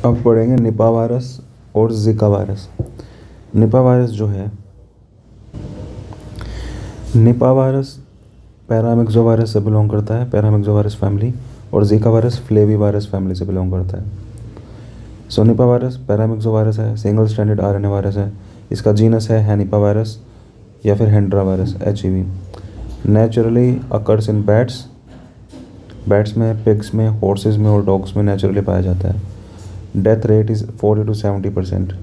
अब पढ़ेंगे Nipah virus और जिका वायरस। निपा वायरस जो है, निपा वायरस पैरामिक्सो वायरस से बिलोंग करता है, पैरामिक्सो वायरस फैमिली, और Zika virus flavivirus family से बिलोंग करता है। So Nipah virus paramyxovirus है, सिंगल स्टैंडर्ड आरएनए वायरस है। इसका जीनस है हैनिपा वायरस या फिर Hendra virus HEV। Naturally occurs in bats, bats में, पिग्स में, हॉर्सेस में और डॉग्स में नेचुरली पाया जाता है। Death rate is 40 to 70%।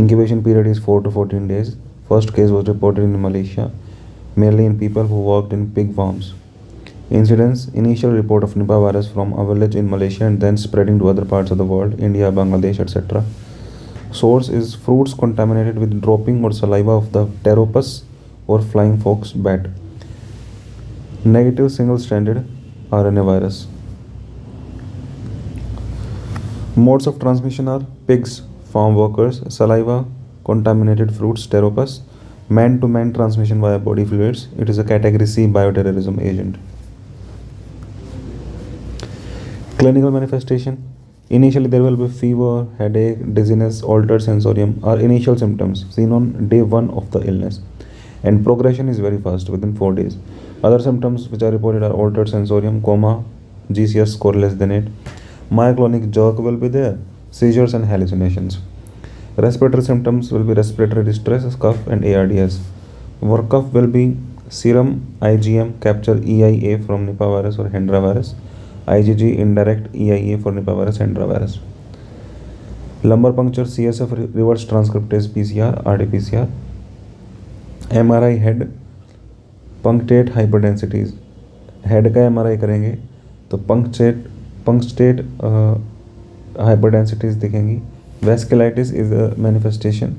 Incubation period is 4 to 14 days. First case was reported in Malaysia, mainly in people who worked in pig farms. Incidence: initial report of Nipah virus from a village in Malaysia and then spreading to other parts of the world, India, Bangladesh, etc. Source is fruits contaminated with dropping or saliva of the pteropus or flying fox bat. Negative single-stranded RNA virus. Modes of transmission are pigs, farm workers, saliva, contaminated fruits, pteropus, man-to-man transmission via body fluids. It is a category C bioterrorism agent. Clinical manifestation: initially there will be fever, headache, dizziness, altered sensorium are initial symptoms seen on day 1 of the illness, and progression is very fast within 4 days. Other symptoms which are reported are altered sensorium, coma, GCS score less than 8, myoclonic jerk will be there, seizures and hallucinations. Respiratory symptoms will be respiratory distress, cough and ARDS. For cough will be serum IgM capture EIA from Nipah virus or Hendra virus, IgG indirect EIA for Nipah virus, Hendra virus. Lumbar puncture CSF reverse transcriptase PCR, RT-PCR. MRI head punctate hyperdensities, head का MRI करेंगे तो punctate hyperdensities दिखेंगी। Vasculitis is a manifestation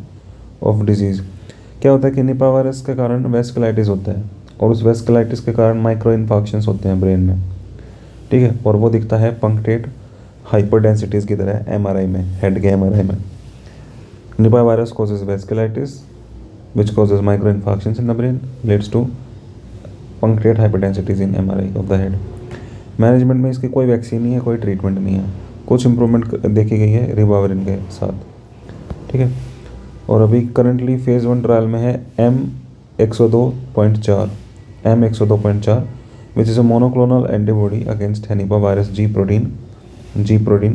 of disease. क्या होता है कि Nipah virus के कारण वेस्कुलाइटिस होता है और उस वेस्कुलाइटिस के कारण माइक्रो इन्फॉक्शंस होते हैं ब्रेन में, ठीक है, और वो दिखता है पंक्टेट हाइपरडेंसिटीज़ की तरह MRI में, हेड के MRI में। Nipah virus causes vasculitis which causes micro infarctions in the brain, leads to punctate hyperdensities in MRI of the head. Management में इसकी कोई वैक्सीन नहीं है, कोई ट्रीटमेंट नहीं है। कुछ इम्प्रूवमेंट देखी गई है रिबाविरिन के साथ, ठीक है। और अभी करंटली फेज़ 1 ट्रायल में है M102.4 which is a monoclonal antibody against henipavirus G protein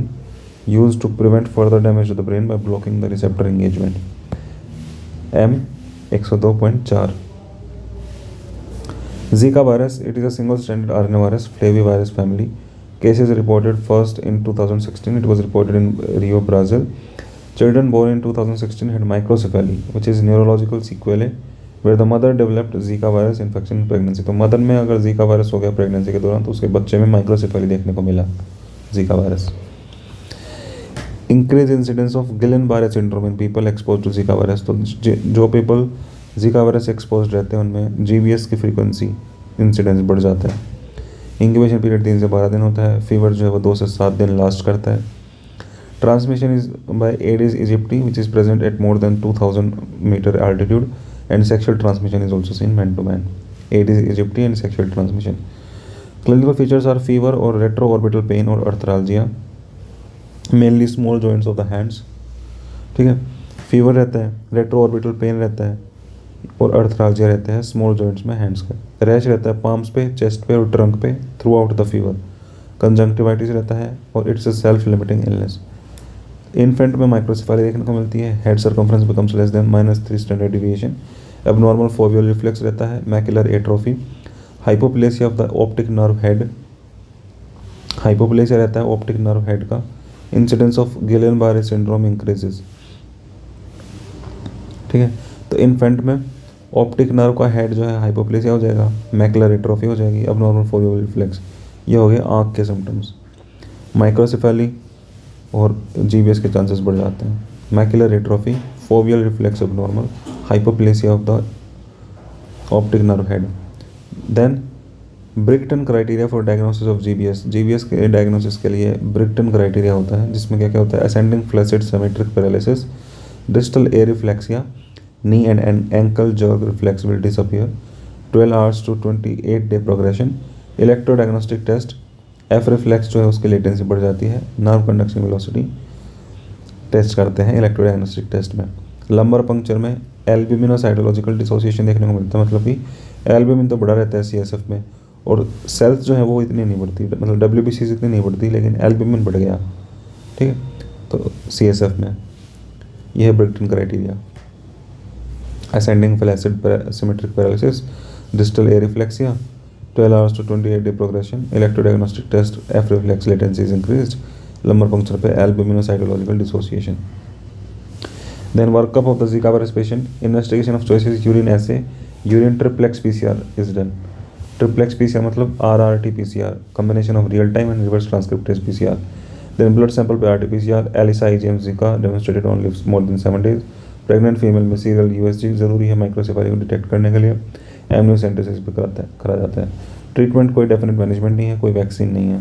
used to prevent further damage to the brain by blocking the receptor engagement. M102.4. Zika virus, it is a single-stranded RNA virus, flavivirus family. Cases reported first in 2016. It was reported in Rio, Brazil. Children born in 2016 had microcephaly, which is neurological sequelae, where the mother developed Zika virus infection in pregnancy. तो mother में अगर Zika virus हो गया pregnancy के दौरान तो उसके बच्चे में माइक्रोसेफेली देखने को मिला, Zika virus. Increase incidence of Guillain Barre syndrome in people expose to Zika virus. तो जो पीपल जीका वायरस एक्सपोज रहते हैं उनमें GBS की फ्रीक्वेंसी इंसिडेंस बढ़ जाता है। इंक्यूबेशन पीरियड 3 से 12 दिन होता है। फीवर जो है वो 2 से 7 दिन लास्ट करता है। Transmission is by Aedes aegypti which is present at more than 2000 metre altitude and sexual transmission is also seen man to man. Aedes aegypti and sexual transmission. Clinical features are fever और retro orbital pain और arthralgia, mainly small joints of the hands, ठीक है। Fever रहता है, retro orbital pen रहता है और arthralgia रहता है स्मॉल जॉइंट्स में हैंड्स का। रैश रहता है पाम्स पे, चेस्ट पे और ट्रंक पे throughout the fever. Conjunctivitis रहता है और it's a self limiting illness. Infant में माइक्रोसेफेली देखने को मिलती है। Head circumference becomes less than -3 standard deviation. Abnormal foveal reflex रहता है। Macular atrophy. Hypoplasia of the optic nerve head, hypoplasia रहता है ऑप्टिक नर्व हेड का। इंसिडेंस ऑफ गिलेन-बारे सिंड्रोम इंक्रीजेज, ठीक है। तो इन्फेंट में ऑप्टिक नर्व का हेड जो है हाइपोप्लेसिया हो जाएगा, मैकुलर एट्रोफी हो जाएगी, अबनॉर्मल फोवियल रिफ्लेक्स, ये हो गए आँख के सिम्टम्स। माइक्रोसेफेली और GBS के चांसेस बढ़ जाते हैं। Macular atrophy, foveal reflex abnormal, hypoplasia of the optic nerve head. Then Brighton criteria for diagnosis of GBS के डायग्नोसिस के लिए ब्रिगटन क्राइटेरिया होता है, जिसमें क्या क्या होता है: ascending flaccid symmetric paralysis, distal areflexia, knee and ankle jerk reflex will disappear, 12 hours to 28 day progression, electrodiagnostic test, F reflex जो है उसकी लेटेंसी बढ़ जाती है, nerve conduction velocity, टेस्ट करते हैं इलेक्ट्रोडायग्नोस्टिक टेस्ट में। लंबर पंक्चर में एल्ब्यूमिन और साइटोलॉजिकल डिसोसिएशन देखने को मिलता है, मतलब कि एल्ब्यूमिन तो बड़ा रहता है CSF में, और सेल्स जो है वो इतनी नहीं बढ़ती, मतलब WBCs इतनी नहीं बढ़ती, लेकिन एल्ब्यूमिन बढ़ गया, ठीक है, तो CSF में। यह है Brighton criteria. Ascending flaccid symmetric paralysis, distal areflexia, 12 hours to 28 day progression, electrodiagnostic test, F reflex latency is increased, lumbar puncture पे albuminocytological dissociation. Then workup of the Zika virus patient, investigation of choice is urine assay, urine triplex PCR is done. Triplex PCR मतलब RRT PCR, combination of real time and reverse transcriptase PCR. Then blood sample पे RT-PCR, ELISA IgM Zika demonstrated on lives more than 7 days. Pregnant female में serial USG ज़रूरी है माइक्रोसेफाली को detect करने के लिए। Amniocentesis भी करा जाता है। ट्रीटमेंट कोई डेफिनेट मैनेजमेंट नहीं है, कोई वैक्सीन नहीं है।